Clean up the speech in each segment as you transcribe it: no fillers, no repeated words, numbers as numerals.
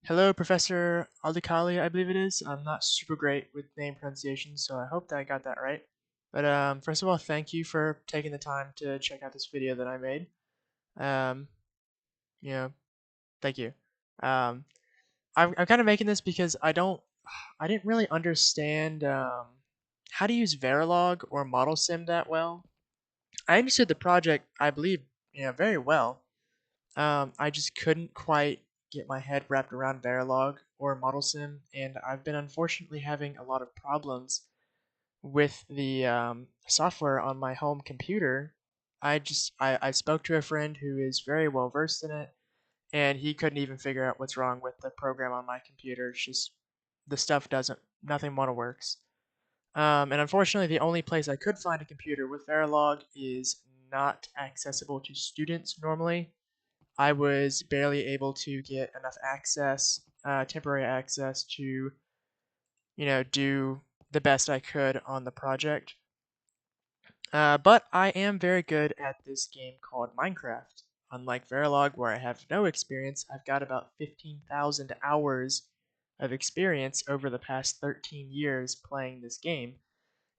Hello, Professor Aldikali, I believe it is. I'm not super great with name pronunciation, so I hope that I got that right. But first of all, thank you for taking the time to check out this video that I made. Um, you know, thank you. Um, I'm kind of making this because I didn't really understand how to use Verilog or Model Sim that well. I understood the project, I believe, very well. I just couldn't quite get my head wrapped around Verilog or ModelSim, and I've been unfortunately having a lot of problems with the software on my home computer. I spoke to a friend who is very well versed in it, and he couldn't even figure out what's wrong with the program on my computer. It's just the stuff doesn't, nothing want to works. And unfortunately, the only place I could find a computer with Verilog is not accessible to students normally. I was barely able to get enough access, temporary access to, do the best I could on the project. But I am very good at this game called Minecraft. Unlike Verilog, where I have no experience, I've got about 15,000 hours of experience over the past 13 years playing this game.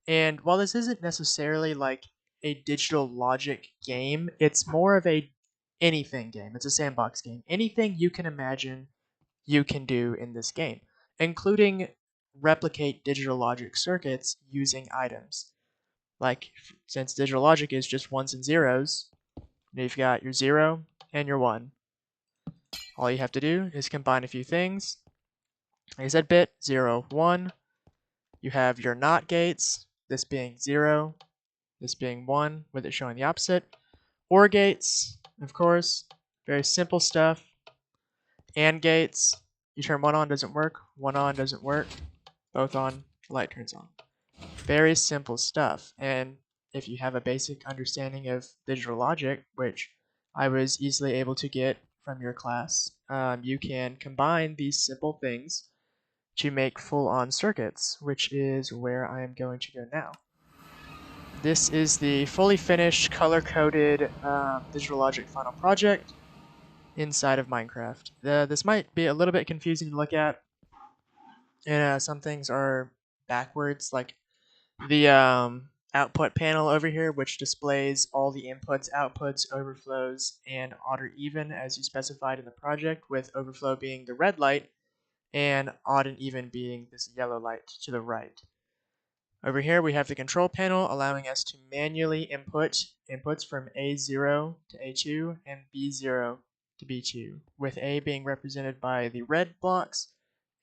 And while this isn't necessarily like a digital logic game, it's more of a anything game. It's a sandbox game. Anything you can imagine, you can do in this game, including replicate digital logic circuits using items. Like, since digital logic is just ones and zeros, you've got your 0 and your 1. All you have to do is combine a few things. Like I said, bit 0, 1. You have your NOT gates, this being 0, this being 1, with it showing the opposite. OR gates, of course, very simple stuff. AND gates, you turn one on, doesn't work, one on, doesn't work, both on, light turns on. Very simple stuff. And if you have a basic understanding of digital logic, which I was easily able to get from your class, you can combine these simple things to make full-on circuits, which is where I am going to go now. This is the fully finished, color-coded digital logic final project inside of Minecraft. This might be a little bit confusing to look at, and some things are backwards, like the output panel over here, which displays all the inputs, outputs, overflows, and odd or even as you specified in the project, with overflow being the red light and odd and even being this yellow light to the right. Over here we have the control panel allowing us to manually input inputs from A0 to A2 and B0 to B2, with A being represented by the red blocks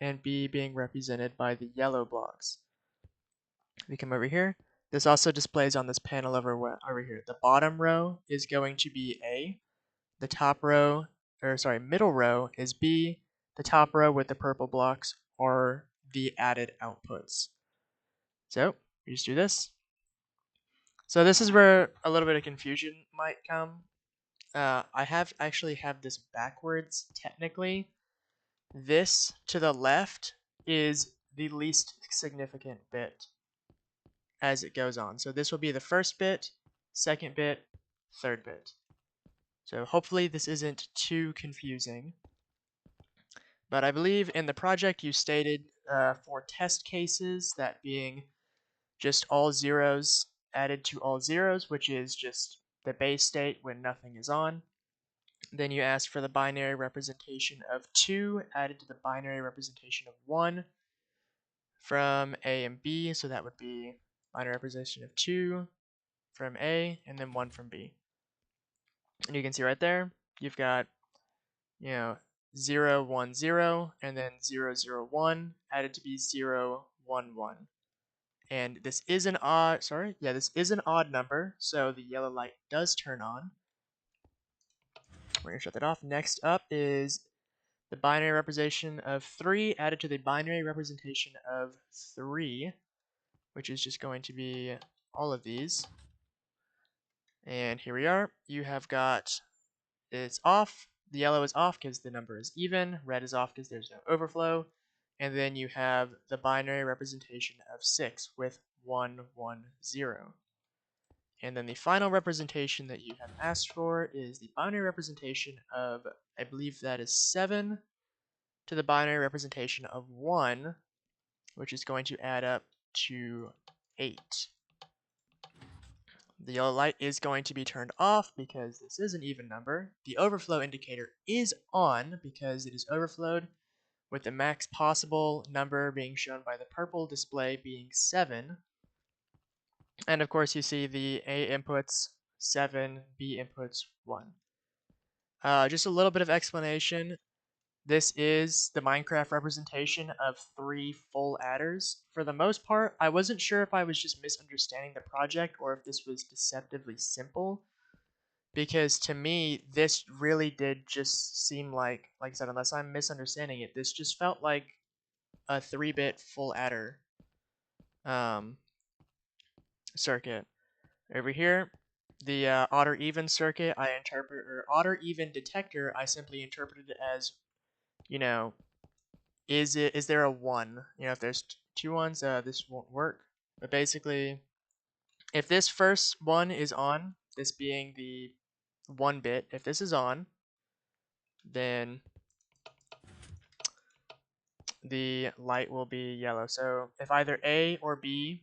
and B being represented by the yellow blocks. We come over here. This also displays on this panel over here. The bottom row is going to be A. The top row, middle row is B. The top row with the purple blocks are the added outputs. So we just do this. So this is where a little bit of confusion might come. I actually have this backwards technically. This to the left is the least significant bit as it goes on. So this will be the first bit, second bit, third bit. So hopefully this isn't too confusing. But I believe in the project you stated for test cases, that being just all zeros added to all zeros, which is just the base state when nothing is on. Then you asked for the binary representation of 2 added to the binary representation of 1 from A and B, so that would be binary representation of 2 from A and then 1 from B. And you can see right there, you've got, 0, 1, 0, and then 0, 0, 1 added to be 0, 1, 1. And this is an this is an odd number, so the yellow light does turn on. We're going to shut that off. Next up is the binary representation of 3 added to the binary representation of 3, which is just going to be all of these. And here we are. You have got, it's off. The yellow is off because the number is even. Red is off because there's no overflow. And then you have the binary representation of 6 with 1, 1, 0. And then the final representation that you have asked for is the binary representation of, I believe that is 7 to the binary representation of 1, which is going to add up to 8. The yellow light is going to be turned off because this is an even number. The overflow indicator is on because it is overflowed, with the max possible number being shown by the purple display being 7. And of course you see the A inputs 7, B inputs 1. Just a little bit of explanation. This is the Minecraft representation of 3 full adders. For the most part, I wasn't sure if I was just misunderstanding the project or if this was deceptively simple, because to me, this really did just seem like I said, unless I'm misunderstanding it, this just felt like a 3-bit full adder circuit. Over here, the odd or even circuit I interpret, or odd or even detector, I simply interpreted it as, you know, is there a 1? You know, if there's 2 ones, this won't work. But basically, if this first one is on, this being the 1 bit, if this is on, then the light will be yellow. So if either A or B,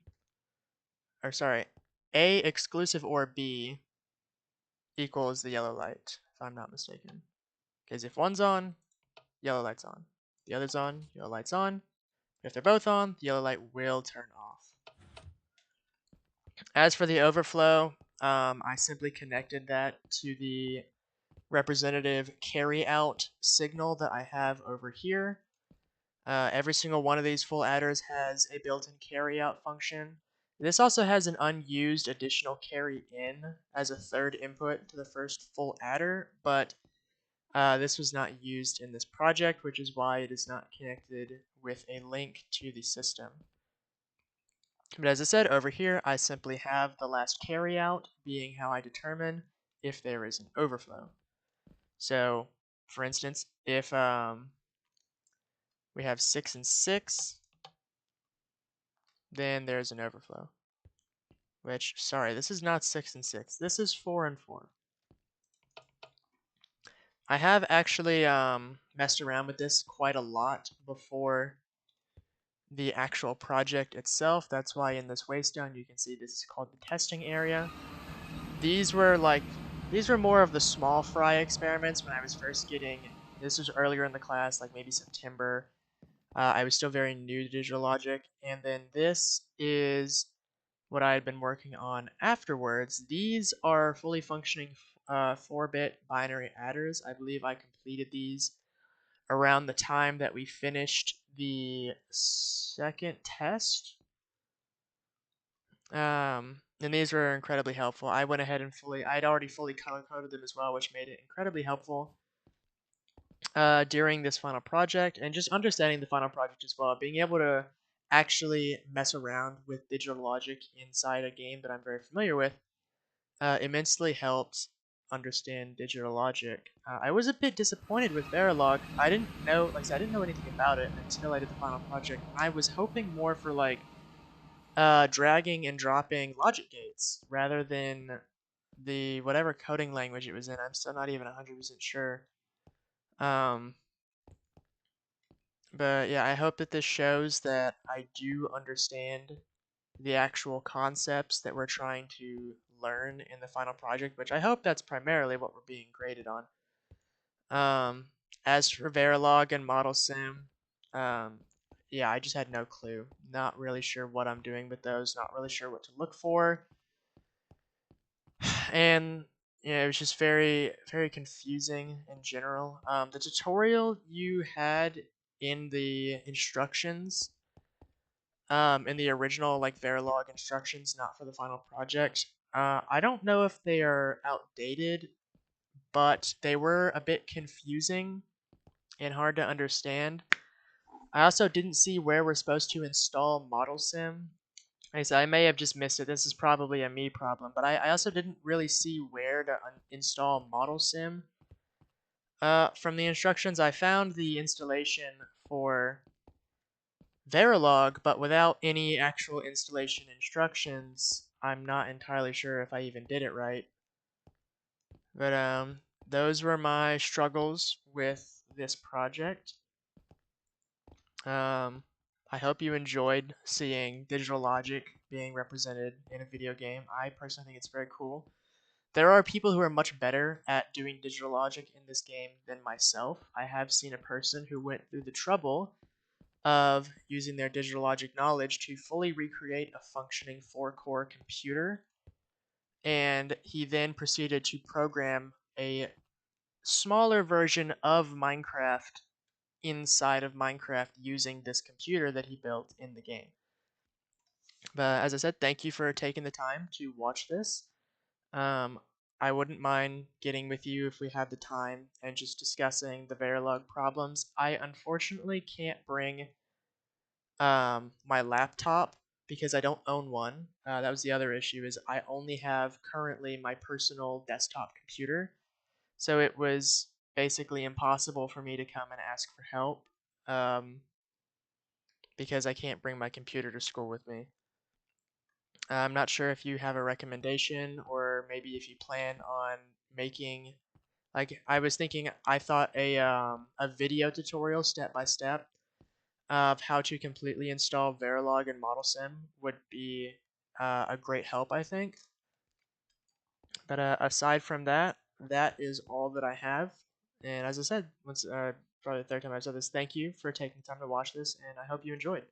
or sorry, A exclusive or B equals the yellow light, if I'm not mistaken. Because if one's on, yellow light's on. The other's on, yellow light's on. If they're both on, the yellow light will turn off. As for the overflow, I simply connected that to the representative carry out signal that I have over here. Every single one of these full adders has a built-in carry out function. This also has an unused additional carry in as a third input to the first full adder, but this was not used in this project, which is why it is not connected with a link to the system. But as I said, over here, I simply have the last carryout being how I determine if there is an overflow. So, for instance, if we have 6 and 6, then there's an overflow. Which, sorry, this is not 6 and 6. This is 4 and 4. I have actually messed around with this quite a lot before the actual project itself. That's why in this waystone you can see this is called the testing area. These were more of the small fry experiments when I was first getting, this was earlier in the class, like maybe September. I was still very new to digital logic, and then this is what I had been working on afterwards. These are fully functioning 4-bit binary adders. I believe I completed these around the time that we finished the second test. And these were incredibly helpful. I went ahead and I'd already fully color coded them as well, which made it incredibly helpful during this final project, and just understanding the final project as well. Being able to actually mess around with digital logic inside a game that I'm very familiar with immensely helped understand digital logic. I was a bit disappointed with Verilog. I didn't know, like I said, I didn't know anything about it until I did the final project. I was hoping more for like dragging and dropping logic gates rather than the whatever coding language it was in. I'm still not even 100% sure. Um, but yeah, I hope that this shows that I do understand the actual concepts that we're trying to learn in the final project, which I hope that's primarily what we're being graded on. As for Verilog and Model Sim, yeah, I just had no clue. Not really sure what I'm doing with those, not really sure what to look for. And yeah, it was just very, very confusing in general. The tutorial you had in the instructions, in the original like Verilog instructions, not for the final project. I don't know if they are outdated, but they were a bit confusing and hard to understand. I also didn't see where we're supposed to install Model Sim. Like I said, I may have just missed it. This is probably a me problem, but I also didn't really see where to install Model Sim. From the instructions, I found the installation for Verilog, but without any actual installation instructions, I'm not entirely sure if I even did it right. But those were my struggles with this project. I hope you enjoyed seeing digital logic being represented in a video game. I personally think it's very cool. There are people who are much better at doing digital logic in this game than myself. I have seen a person who went through the trouble of using their digital logic knowledge to fully recreate a functioning 4-core computer, and he then proceeded to program a smaller version of Minecraft inside of Minecraft using this computer that he built in the game. But as I said, thank you for taking the time to watch this. Um, I wouldn't mind getting with you if we have the time and just discussing the Verilog problems. I unfortunately can't bring my laptop because I don't own one. That was the other issue, is I only have currently my personal desktop computer. So it was basically impossible for me to come and ask for help, um, because I can't bring my computer to school with me. I'm not sure if you have a recommendation, or maybe if you plan on making, like, I was thinking, I thought a video tutorial step by step of how to completely install Verilog and ModelSim would be a great help, I think. But aside from that, that is all that I have. And as I said, once probably the third time I've said this, thank you for taking the time to watch this, and I hope you enjoyed.